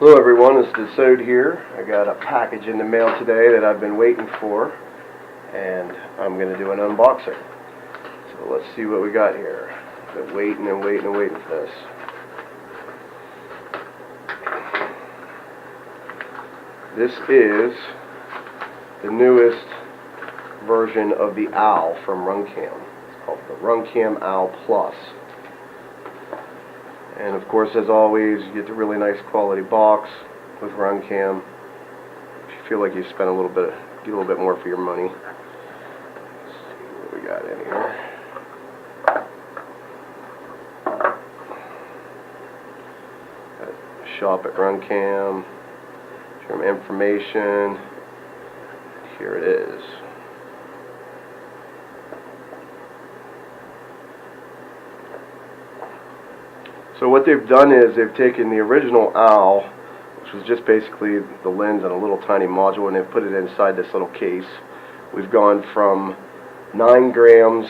Hello everyone, it's Desode here. I got a package in the mail today that I've been waiting for, and I'm going to do an unboxing. So let's see what we got here. I've been waiting and waiting and waiting for this. This is the newest version of the Owl from Runcam. It's called the Runcam Owl Plus. And of course, as always, you get the really nice quality box with Runcam. If you feel like you spent get a little bit more for your money. Let's see what we got in here. Shop at Runcam. Some information. Here it is. So what they've done is they've taken the original Owl, which was just basically the lens and a little tiny module, and they've put it inside this little case. We've gone from 9 grams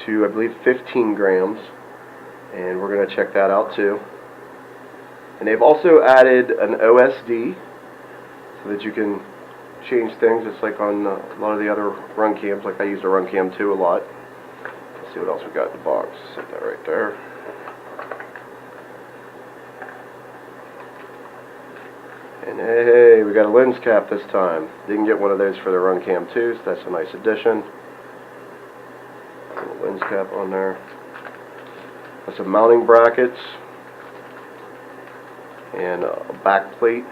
to, I believe, 15 grams, and we're going to check that out too. And they've also added an OSD so that you can change things, just like on a lot of the other Runcams. Like I used a Runcam 2 a lot. Let's see what else we got in the box. Set that right there. And hey, we got a lens cap this time. Didn't get one of those for the Runcam 2, so that's a nice addition. Little lens cap on there. Got some mounting brackets and a back plate.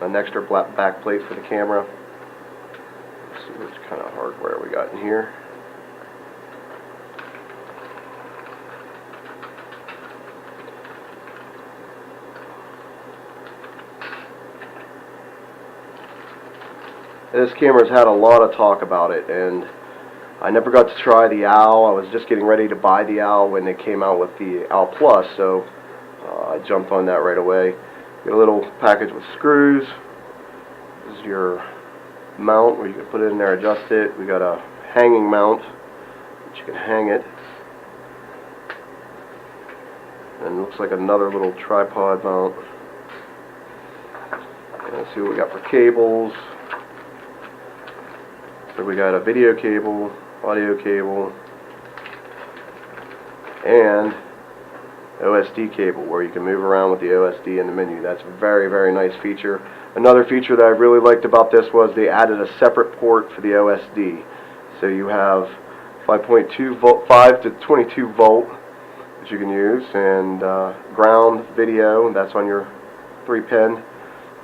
An extra black back plate for the camera. Let's see what kind of hardware we got in here. This camera's had a lot of talk about it, and I never got to try the Owl. I was just getting ready to buy the Owl when they came out with the Owl Plus, so I jumped on that right away. Get a little package with screws. This is your mount where you can put it in there, adjust it. We got a hanging mount, which you can hang it. And it looks like another little tripod mount. And let's see what we got for cables. So we got a video cable, audio cable, and OSD cable where you can move around with the OSD in the menu. That's a very, very nice feature. Another feature that I really liked about this was they added a separate port for the OSD. So you have 5.2 volt, 5 to 22 volt that you can use, and ground video, that's on your 3-pin.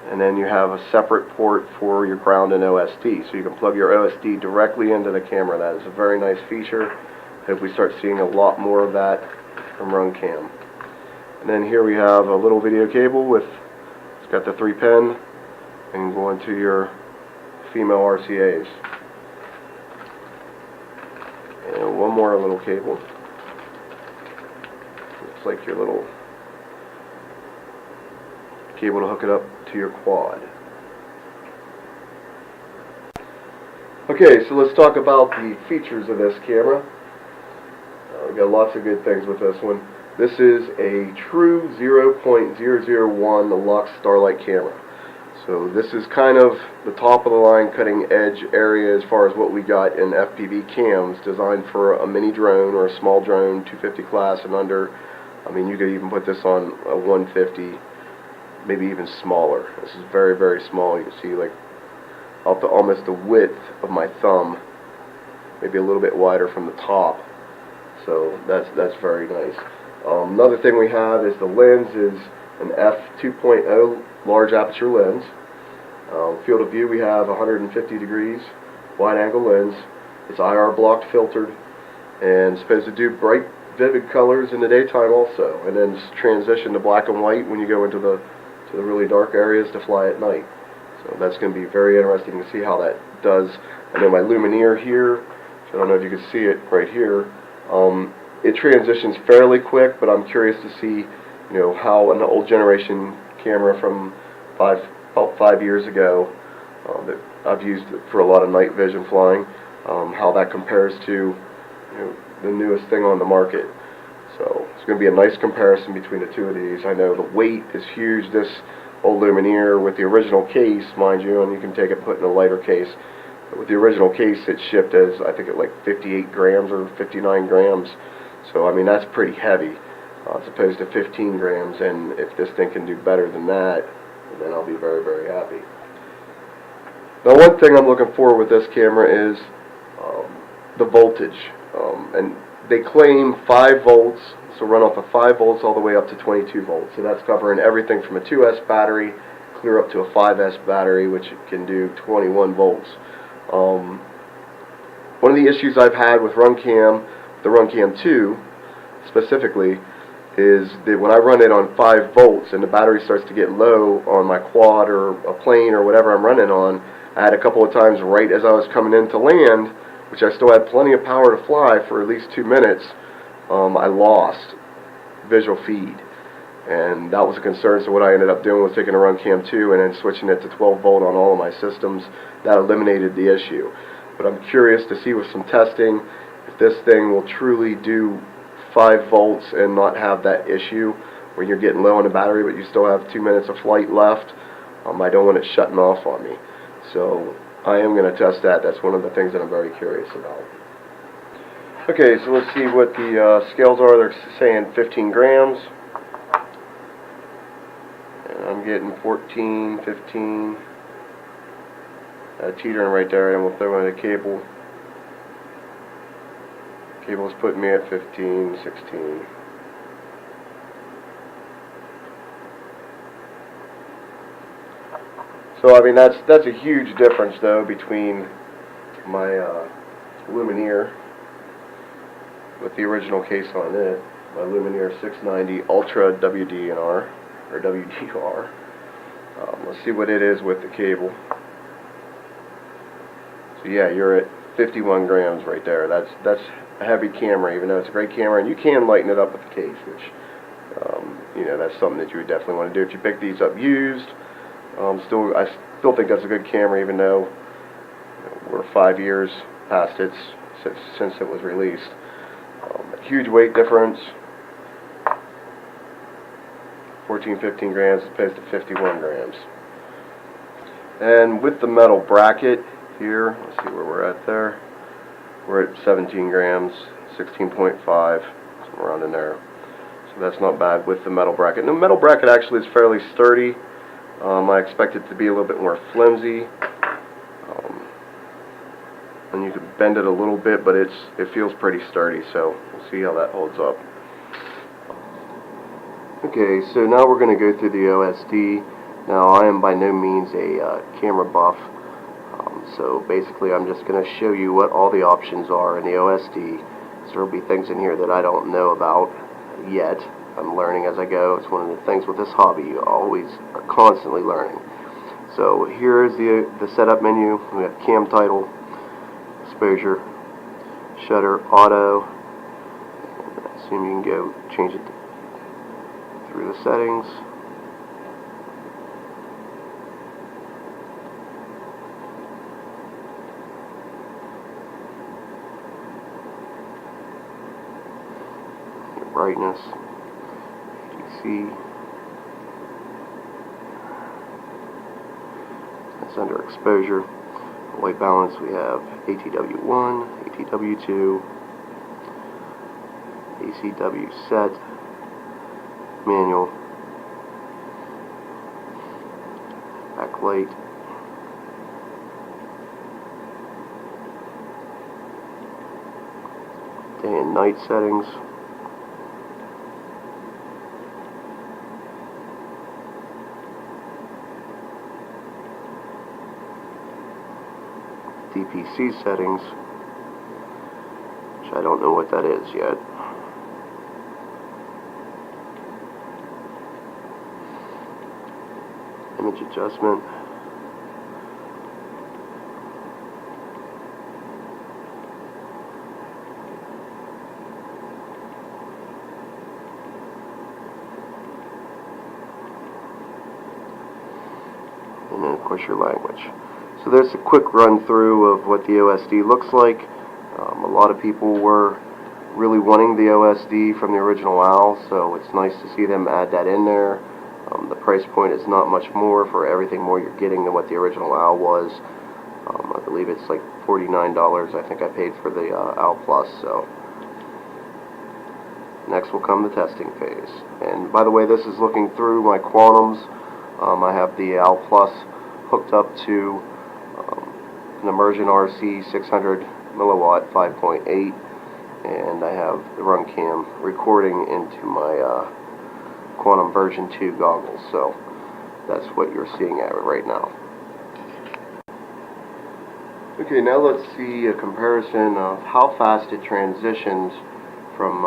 And then you have a separate port for your ground and OSD, so you can plug your OSD directly into the camera. That is a very nice feature. Hope we start seeing a lot more of that from Runcam. And then here we have a little video cable with, it's got the 3-pin, and go into your female RCAs. And one more little cable. Looks like your little cable to hook it up to your quad. Okay, so let's talk about the features of this camera. We've got lots of good things with this one. This is a true 0.001 Lux Starlight camera. So this is kind of the top of the line cutting edge area as far as what we got in FPV cams, designed for a mini drone or a small drone, 250 class and under. I mean, you could even put this on a 150, maybe even smaller. This is very, very small. You can see like up to almost the width of my thumb, maybe a little bit wider from the top. So that's very nice. Another thing we have is the lens is an f2.0 large aperture lens. Field of view, we have 150 degrees wide angle lens. It's IR blocked, filtered, and supposed to do bright, vivid colors in the daytime also, and then transition to black and white when you go into the really dark areas to fly at night. So that's going to be very interesting to see how that does. I know my Lumenier here, which I don't know if you can see it right here. It transitions fairly quick, but I'm curious to see, how an old generation camera from about 5 years ago that I've used for a lot of night vision flying, how that compares to the newest thing on the market. So it's going to be a nice comparison between the two of these. I know the weight is huge. This old Lumenier with the original case, mind you, and you can take it, put in a lighter case. But with the original case, it shipped as, I think, at like 58 grams or 59 grams. So I mean, that's pretty heavy, as opposed to 15 grams. And if this thing can do better than that, then I'll be very, very happy. Now, one thing I'm looking for with this camera is the voltage, and they claim 5 volts, so run off of 5 volts all the way up to 22 volts. So that's covering everything from a 2S battery clear up to a 5S battery, which can do 21 volts. One of the issues I've had with Runcam, the Runcam 2 specifically, is that when I run it on 5 volts and the battery starts to get low on my quad or a plane or whatever I'm running on, I had a couple of times right as I was coming in to land, which I still had plenty of power to fly for at least 2 minutes, I lost visual feed. And that was a concern, so what I ended up doing was taking a Runcam 2 and then switching it to 12 volt on all of my systems. That eliminated the issue. But I'm curious to see with some testing if this thing will truly do 5 volts and not have that issue when you're getting low on the battery but you still have 2 minutes of flight left. I don't want it shutting off on me. So I am going to test that. That's one of the things that I'm very curious about. Okay, so let's see what the scales are. They're saying 15 grams. And I'm getting 14, 15. Teetering right there, and we'll throw in a cable. Cable's putting me at 15, 16. So I mean that's a huge difference though between my Lumenier with the original case on it, my Lumenier 690 Ultra WDR or WDR. Let's see what it is with the cable. So yeah, you're at 51 grams right there. That's a heavy camera, even though it's a great camera, and you can lighten it up with the case, which you know, that's something that you would definitely want to do if you pick these up used. I still think that's a good camera, even though we're 5 years past it since it was released. Huge weight difference, 14, 15 grams as opposed to 51 grams. And with the metal bracket here, let's see where we're at there. We're at 17 grams, 16.5, somewhere around in there. So that's not bad with the metal bracket. And the metal bracket actually is fairly sturdy. I expect it to be a little bit more flimsy, and you can bend it a little bit, but it feels pretty sturdy, so we'll see how that holds up. Okay, so now we're going to go through the OSD. Now I am by no means a camera buff, so basically I'm just going to show you what all the options are in the OSD. So there will be things in here that I don't know about yet. I'm learning as I go. It's one of the things with this hobby. You always are constantly learning. So here is the setup menu. We have cam title, exposure, shutter, auto. And I assume you can go change it through the settings. Your brightness. It's under exposure. White balance, we have ATW1, ATW2, ACW set, manual, backlight, day and night settings. DPC settings, which I don't know what that is yet. Image adjustment. And then of course your language. So there's a quick run through of what the OSD looks like. A lot of people were really wanting the OSD from the original Owl, so it's nice to see them add that in there. The price point is not much more for everything more you're getting than what the original Owl was. I believe it's like $49 I think I paid for the Owl Plus. So next will come the testing phase. And by the way, this is looking through my Quantums. I have the Owl Plus hooked up to an Immersion RC 600 milliwatt 5.8, and I have the Runcam recording into my Quantum version 2 goggles, so that's what you're seeing at right now. Okay, now let's see a comparison of how fast it transitions from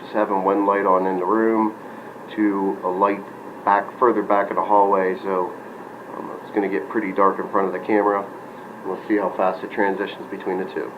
just having one light on in the room to a light further back in the hallway. So it's going to get pretty dark in front of the camera. We'll see how fast it transitions between the two.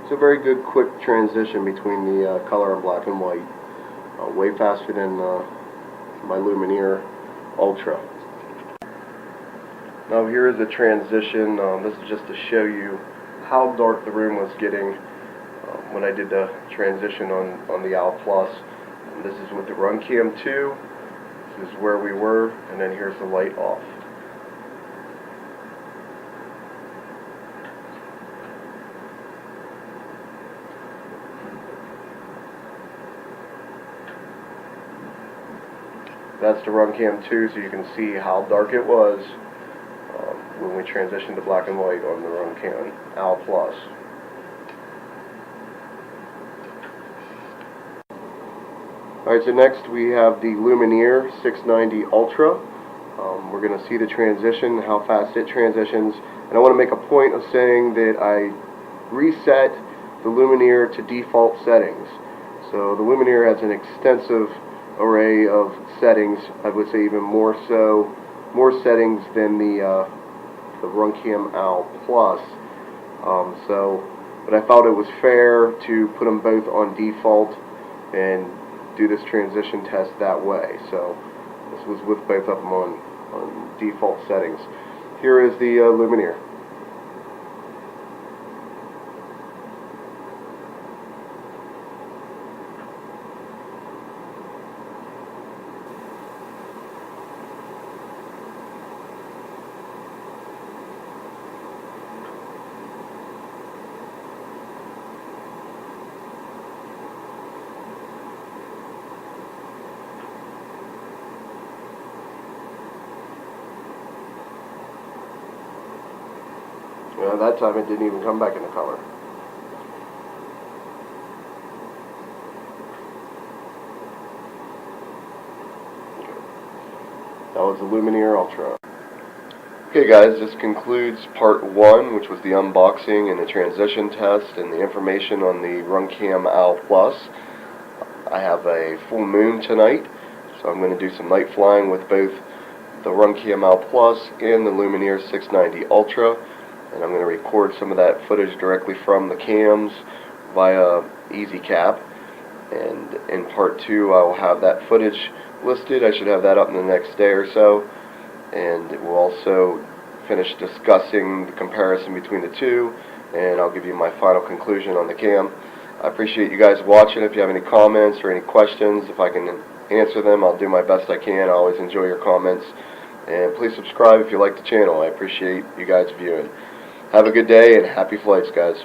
It's a very good quick transition between the color and black and white. Way faster than my Lumenier Ultra. Now here is a transition. This is just to show you how dark the room was getting when I did the transition on the Owl Plus. And this is with the Runcam 2. This is where we were, and then here's the light off. That's the Runcam 2, so you can see how dark it was when we transitioned to black and white on the Runcam Owl Plus. Alright, so next we have the Lumenier 690 Ultra. We're going to see the transition, how fast it transitions, and I want to make a point of saying that I reset the Lumenier to default settings. So the Lumenier has an extensive array of settings. I would say even more settings than the Runcam Owl Plus. But I felt it was fair to put them both on default and do this transition test that way. So this was with both of them on default settings. Here is the Lumenier. That time it didn't even come back into color. Okay. That was the Lumenier Ultra. Okay guys, this concludes part 1, which was the unboxing and the transition test and the information on the Runcam Owl Plus. I have a full moon tonight, so I'm going to do some night flying with both the Runcam Owl Plus and the Lumenier 690 Ultra. And I'm going to record some of that footage directly from the cams via EasyCap. And in part 2 I will have that footage listed. I should have that up in the next day or so. And we'll also finish discussing the comparison between the two, and I'll give you my final conclusion on the cam. I appreciate you guys watching. If you have any comments or any questions, if I can answer them, I'll do my best I can. I always enjoy your comments. And please subscribe if you like the channel. I appreciate you guys viewing. Have a good day and happy flights, guys.